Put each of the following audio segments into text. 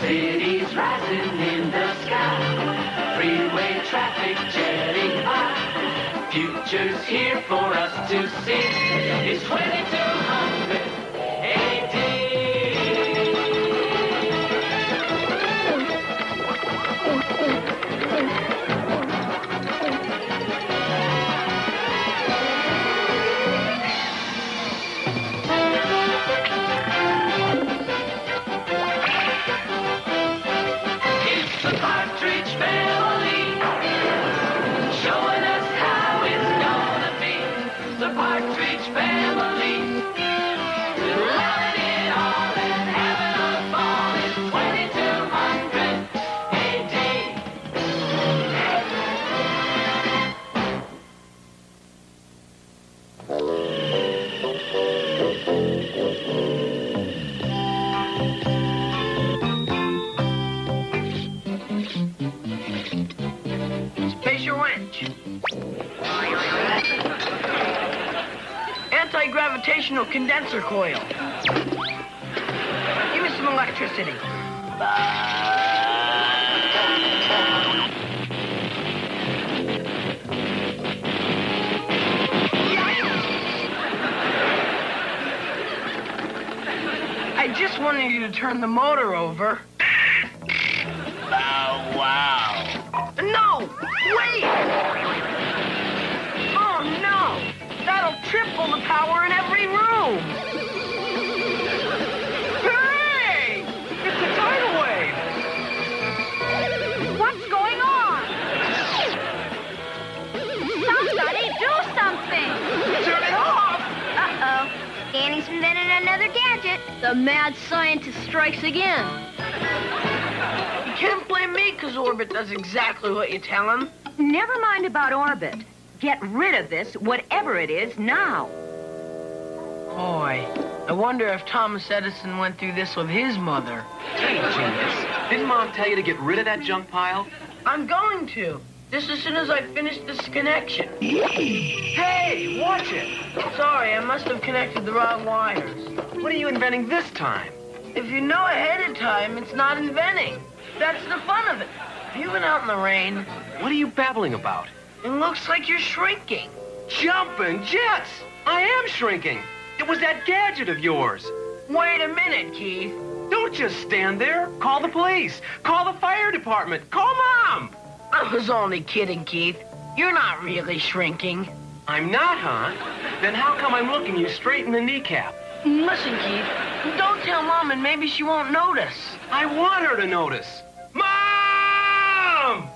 Cities rising in the sky, freeway traffic jetting by. Future's here for us to see. It's 2200 AD. Anti-gravitational condenser coil. Give me some electricity. I just wanted you to turn the motor over. Oh, wow. No! Wait! Oh, no! That'll triple the power in every room! Hooray! It's a tidal wave! What's going on? Somebody do something! Turn it off! Uh-oh. Danny's invented another gadget. The mad scientist strikes again. You can't blame me, because Orbit does exactly what you tell him. Never mind about Orbit. Get rid of this, whatever it is, now. Boy, I wonder if Thomas Edison went through this with his mother. Hey, genius. Didn't Mom tell you to get rid of that junk pile? I'm going to. Just as soon as I finish this connection. Hey, watch it. Sorry, I must have connected the wrong wires. What are you inventing this time? If you know ahead of time, it's not inventing. That's the fun of it. Have you been out in the rain? What are you babbling about? It looks like you're shrinking. Jumping jets! I am shrinking. It was that gadget of yours. Wait a minute, Keith. Don't just stand there. Call the police. Call the fire department. Call Mom. I was only kidding, Keith. You're not really shrinking. I'm not, huh? Then how come I'm looking you straight in the kneecap? Listen, Keith, don't tell Mom and maybe she won't notice. I want her to notice. Mom!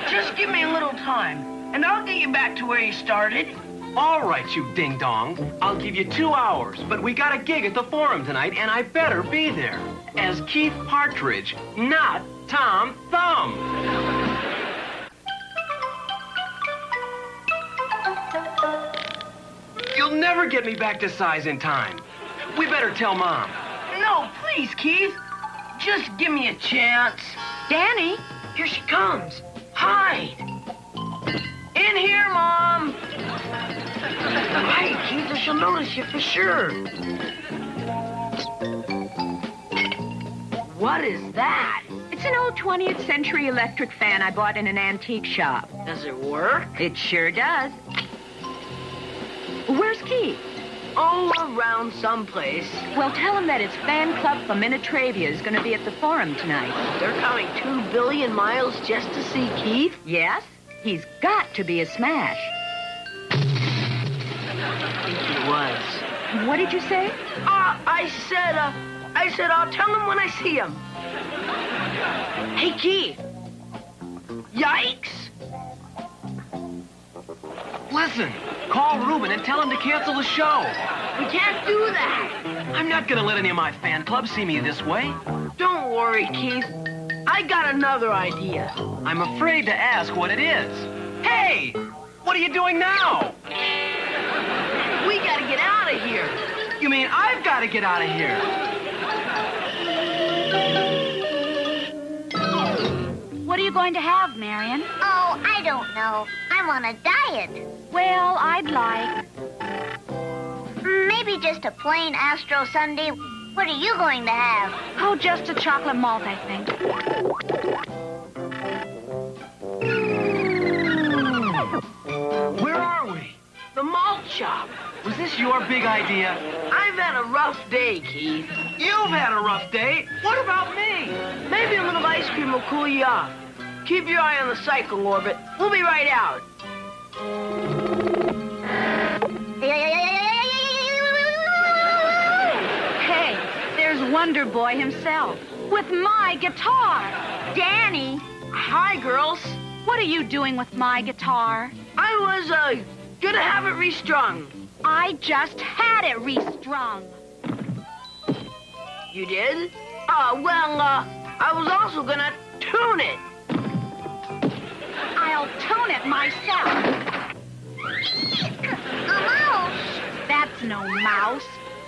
Just give me a little time, and I'll get you back to where you started. All right, you ding-dong. I'll give you 2 hours, but we got a gig at the Forum tonight, and I better be there. As Keith Partridge, not Tom Thumb. You'll never get me back to size in time. We better tell Mom. No, please, Keith. Just give me a chance. Danny? Here she comes. Hide. In here, Mom. Hide, Keith, or she'll notice you for sure. What is that? It's an old 20th century electric fan I bought in an antique shop. Does it work? It sure does. Where's Keith? All around someplace. Well, tell him that his fan club for Minitravia is going to be at the Forum tonight. They're coming 2 billion miles just to see Keith? Yes? He's got to be a smash. I think he was. What did you say? I said I'll tell him when I see him. Hey, Keith. Yikes. Listen, call Ruben and tell him to cancel the show. We can't do that. I'm not gonna let any of my fan club see me this way. Don't worry, Keith. I got another idea. I'm afraid to ask what it is. Hey, what are you doing now? We gotta get out of here. You mean I've got to get out of here? What are you going to have, Marion? Oh, I don't know. I'm on a diet. Well, I'd like Maybe just a plain Astro sundae. What are you going to have? Oh, just a chocolate malt, I think. Where are we? The malt shop. Was this your big idea? I've had a rough day, Keith. You've had a rough day. What about me? Maybe a little ice cream will cool you off. Keep your eye on the cycle orbit. We'll be right out. Hey, there's Wonder Boy himself with my guitar. Danny, Hi, girls. what are you doing with my guitar? I was, gonna have it restrung. I just had it restrung. You did? I was also gonna tune it. I'll tune it myself. A mouse! That's no mouse.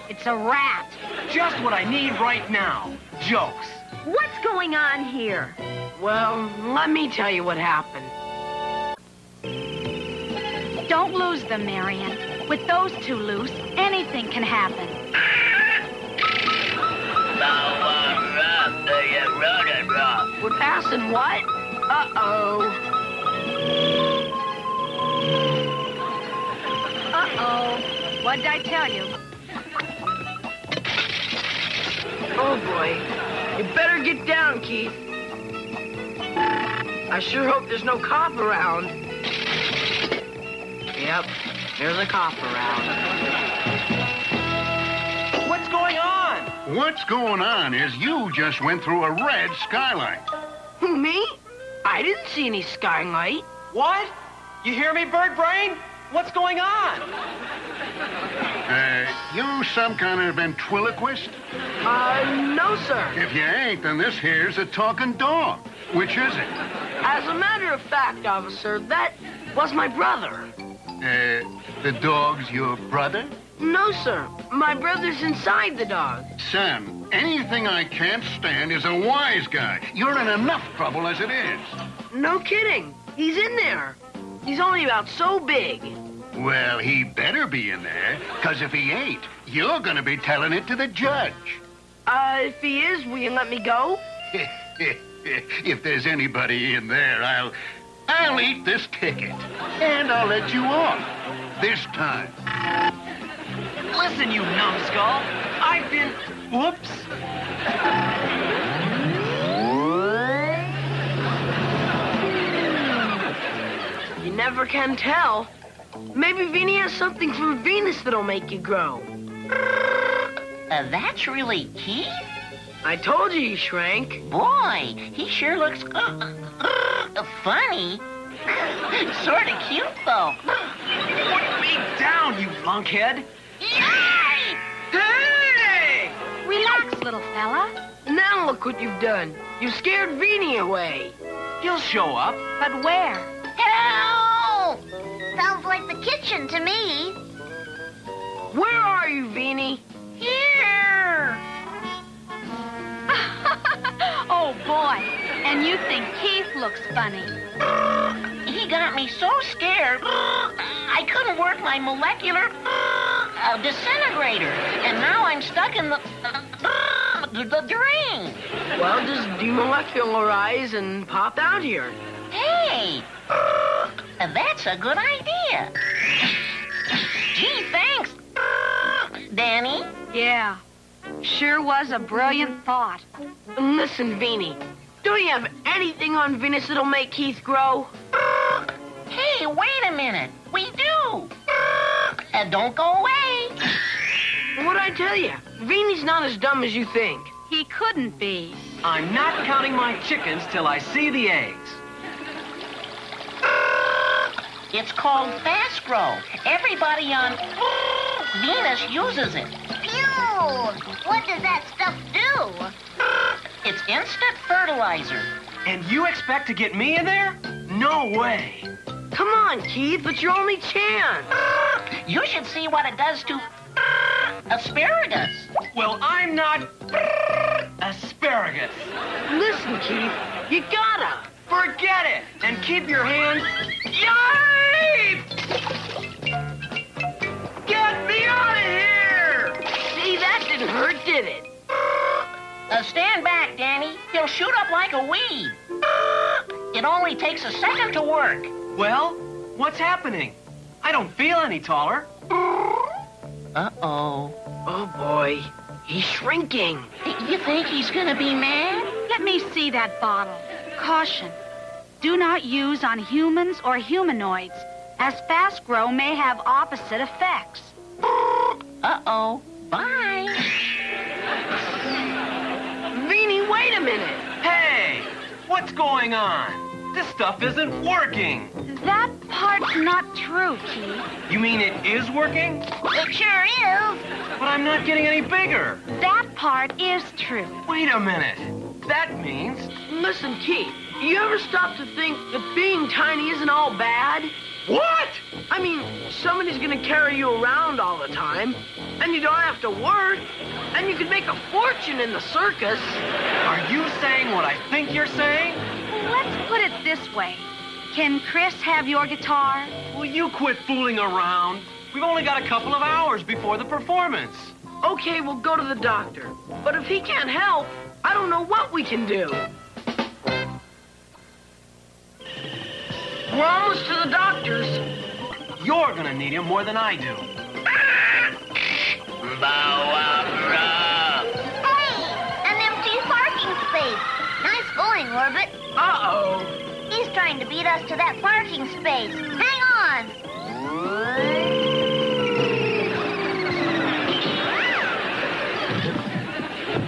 It's a rat. Just what I need right now. Jokes. What's going on here? Well, let me tell you what happened. Don't lose them, Marion. With those two loose, anything can happen. We're passing what? Uh-oh. Uh-oh. What'd I tell you? Oh, boy. You better get down, Keith. I sure hope there's no cop around. Yep, there's a cop around. What's going on? What's going on is you just went through a red skylight. Who, me? I didn't see any skylight. What? You hear me, Bird Brain? What's going on? You some kind of ventriloquist? No, sir. If you ain't, then this here's a talking dog. Which is it? As a matter of fact, officer, that was my brother. The dog's your brother? No, sir. My brother's inside the dog. Son, anything I can't stand is a wise guy. You're in enough trouble as it is. No kidding. He's in there. He's only about so big. Well, he better be in there, because if he ain't, you're going to be telling it to the judge. If he is, will you let me go? If there's anybody in there, I'll eat this ticket. And I'll let you off. This time. Listen, you numbskull. I've been... Whoops. You never can tell. Maybe Vinny has something from Venus that'll make you grow. That's really Keith? I told you he shrank. Boy, he sure looks funny. Sort of cute, though. Put me down, you lunkhead. Yay! Hey! Relax, little fella. Now look what you've done. You scared Vinny away. He'll show up. But where? Help! Sounds like the kitchen to me. Where are you, Vinny? Here! Oh, boy. And you think Keith looks funny. He got me so scared, I couldn't work my molecular disintegrator. And now I'm stuck in the drain. Well, just demolecularize and pop out here. Hey, that's a good idea. Gee, thanks, Danny. Yeah. Sure was a brilliant thought. Listen, Vinny, don't you have anything on Venus that'll make Keith grow? Hey, wait a minute. We do. Don't go away. What'd I tell you? Vinny's not as dumb as you think. He couldn't be. I'm not counting my chickens till I see the eggs. It's called Fast Grow. Everybody on Venus uses it. Phew! What does that stuff do? It's instant fertilizer. And you expect to get me in there? No way. Come on, Keith, it's your only chance. You should see what it does to asparagus. Well, I'm not asparagus. Listen, Keith, you gotta. Forget it and keep your hands... Yikes! Get me out of here! he'll shoot up like a weed. It only takes a second to work. Well, what's happening? I don't feel any taller. Uh-oh. Oh, boy. He's shrinking. You think he's gonna be mad? Let me see that bottle. Caution. Do not use on humans or humanoids, as fast grow may have opposite effects. Uh-oh. Bye. Beanie, wait a minute. Hey, what's going on? This stuff isn't working. That part's not true, Keith. You mean it is working? It sure is. But I'm not getting any bigger. That part is true. Wait a minute. That means... Listen, Keith, you ever stop to think that being tiny isn't all bad? What? I mean, somebody's gonna carry you around all the time, and you don't have to work, and you can make a fortune in the circus. Are you saying what I think you're saying? Let's put it this way. Can Chris have your guitar? Will you quit fooling around? We've only got a couple of hours before the performance. Okay, we'll go to the doctor. But if he can't help, I don't know what we can do. We're almost to the doctor's. You're gonna need him more than I do. Hey, an empty parking space. Nice going, Orbit. Uh-oh. He's trying to beat us to that parking space. Hang on.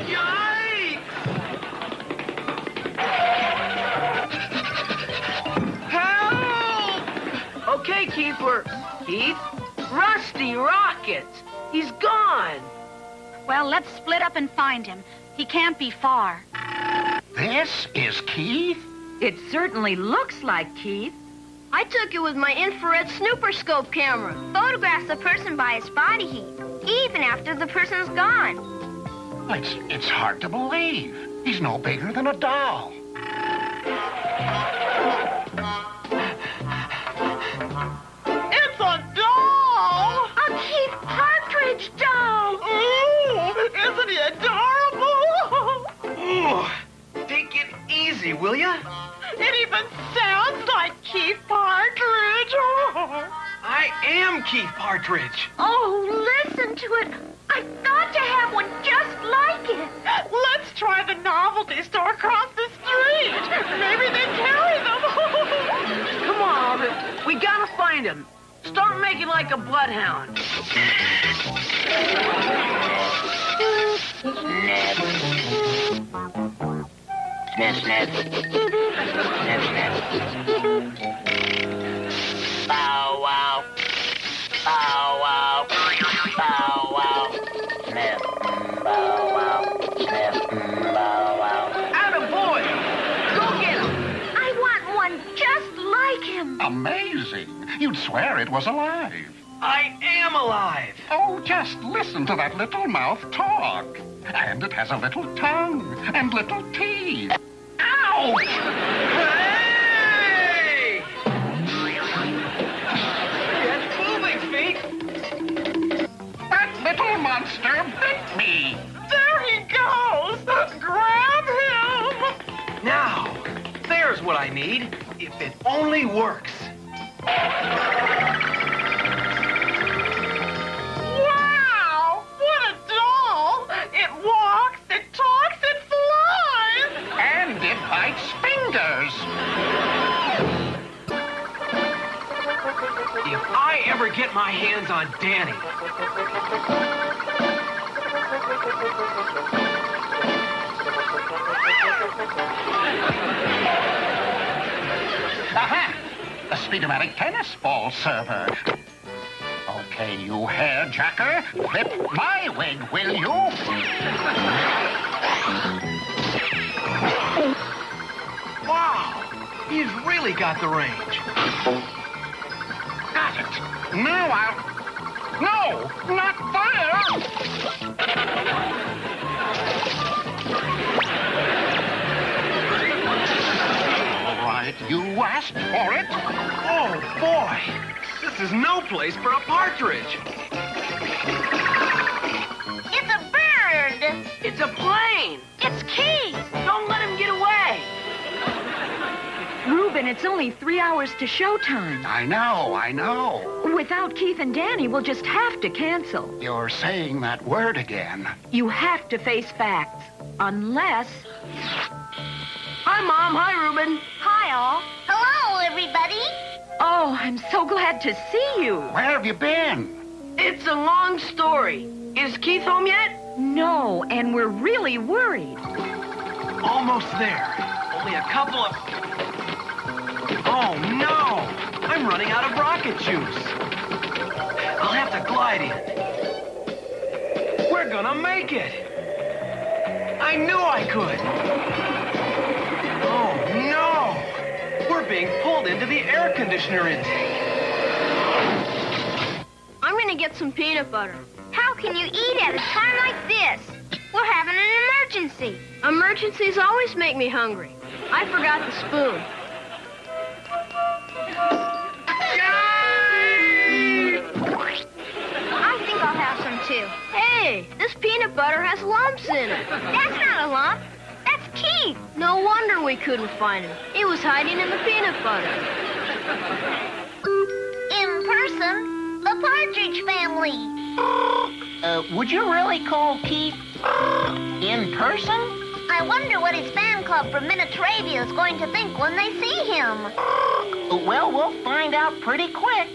Yikes! Help! Okay, Keith, Keith? Rusty Rockets. He's gone. Well, let's split up and find him. He can't be far. This is Keith? It certainly looks like Keith. I took it with my infrared snooper scope camera. Photographs the person by his body heat, even after the person's gone. It's hard to believe. He's no bigger than a doll. It's a doll! A Keith Partridge doll! Ooh, isn't he adorable? Ooh, take it easy, will ya? It even sounds like Keith Partridge. I am Keith Partridge. Oh, listen to it. I've got to have one just like it. Let's try the novelty store across the street. Maybe they carry them. Come on, Orbit. We gotta find him. Start making like a bloodhound. Snap, snap. Snap, snap. Bow, wow. Bow, wow. Bow, wow. Snap, bow, wow. Snap, bow, wow. Attaboy! Go get him! I want one just like him. Amazing. You'd swear it was alive. I am alive. Oh, just listen to that little mouth talk. And it has a little tongue and little teeth. Ouch! Hey! Get moving, feet. That little monster bit me. There he goes. Grab him. Now, there's what I need, if it only works. Wow, what a doll. It walks, it talks, it flies. And it bites fingers. If I ever get my hands on Danny. Aha! A Speedomatic tennis ball server. Okay, you hair-jacker, flip my wig, will you? Wow, he's really got the range. Got it. Now I'll... No, not there! All right, you asked for it. Oh, boy, this is no place for a partridge. It's a bird. It's a plane. It's Keith. Don't let him It's only 3 hours to showtime. I know. Without Keith and Danny, we'll just have to cancel. You're saying that word again. You have to face facts. Unless... Hi, Mom. Hi, Reuben. Hi, all. Hello, everybody. Oh, I'm so glad to see you. Where have you been? It's a long story. Is Keith home yet? No, and we're really worried. Almost there. Only a couple of... Oh, no! I'm running out of rocket juice. I'll have to glide in. We're gonna make it. I knew I could. Oh, no! We're being pulled into the air conditioner intake. I'm gonna get some peanut butter. How can you eat at a time like this? We're having an emergency. Emergencies always make me hungry. I forgot the spoon. I think I'll have some too. Hey, this peanut butter has lumps in it. That's not a lump. That's Keith. No wonder we couldn't find him. He was hiding in the peanut butter. In person, the Partridge Family. Would you really call Keith in person? I wonder what his fan club from Minitravia is going to think when they see him. Well, we'll find out pretty quick.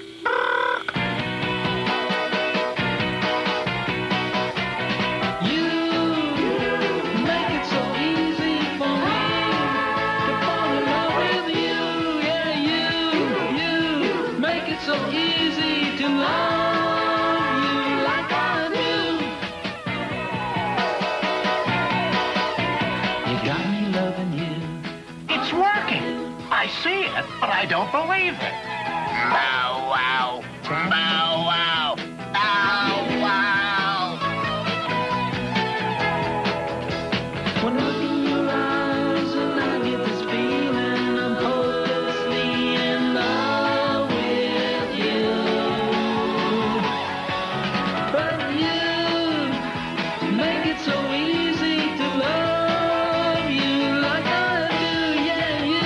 I see it, but I don't believe it. Bow wow. Bow wow. Bow wow. When I look in your eyes and I get this feeling I'm hopelessly in love with you. But you make it so easy to love you like I do. Yeah, you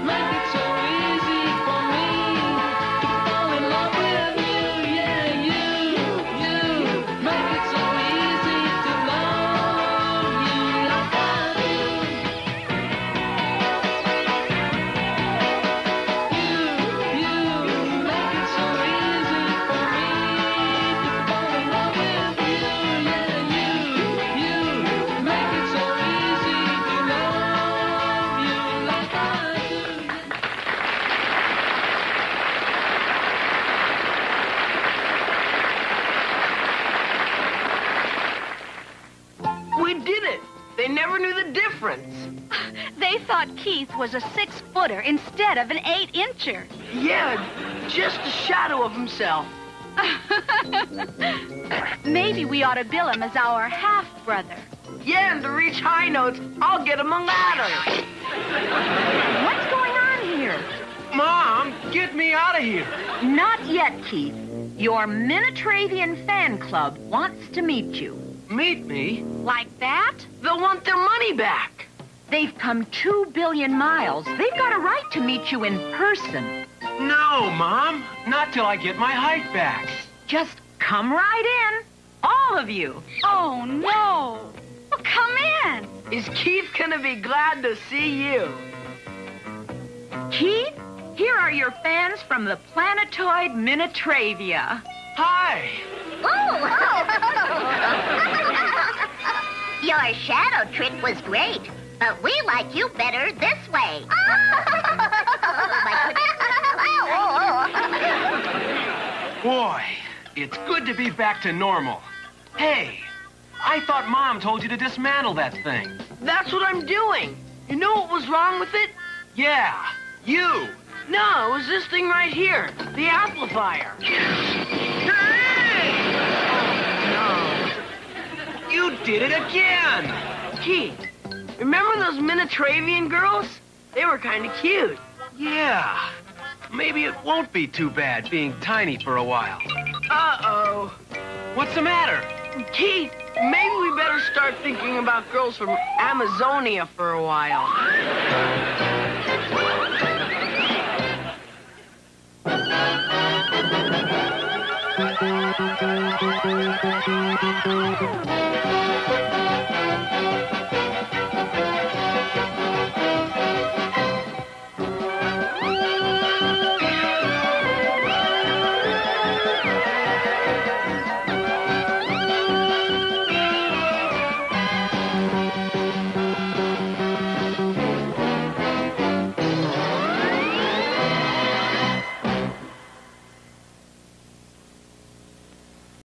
make it so easy for me to fall in love with you. Yeah, you make it so easy to love you like I do. You make it so easy for me to fall in love with you. Yeah, you make it so easy to love you like I do. We did it. They never knew the difference. They thought Keith was a 6-footer instead of an 8-incher. Yeah, just a shadow of himself. Maybe we ought to bill him as our half-brother. Yeah, and to reach high notes, I'll get him a ladder. What's going on here? Mom, get me out of here. Not yet, Keith. Your Minitravian fan club wants to meet you. Meet me? Like that? They'll want their money back. They've come 2 billion miles. They've got a right to meet you in person. No, Mom. Not till I get my height back. Just come right in. All of you. Oh, no. Well, come in. Is Keith gonna be glad to see you? Keith, here are your fans from the planetoid Minitravia. Hi. Your shadow trick was great, but we like you better this way. Boy, it's good to be back to normal. Hey, I thought Mom told you to dismantle that thing. That's what I'm doing. You know what was wrong with it? Yeah, you. No, it was this thing right here, the amplifier. You did it again. Keith, remember those Minitravian girls? They were kind of cute. Yeah. Maybe it won't be too bad being tiny for a while. Uh-oh. What's the matter? Keith, maybe we better start thinking about girls from Amazonia for a while.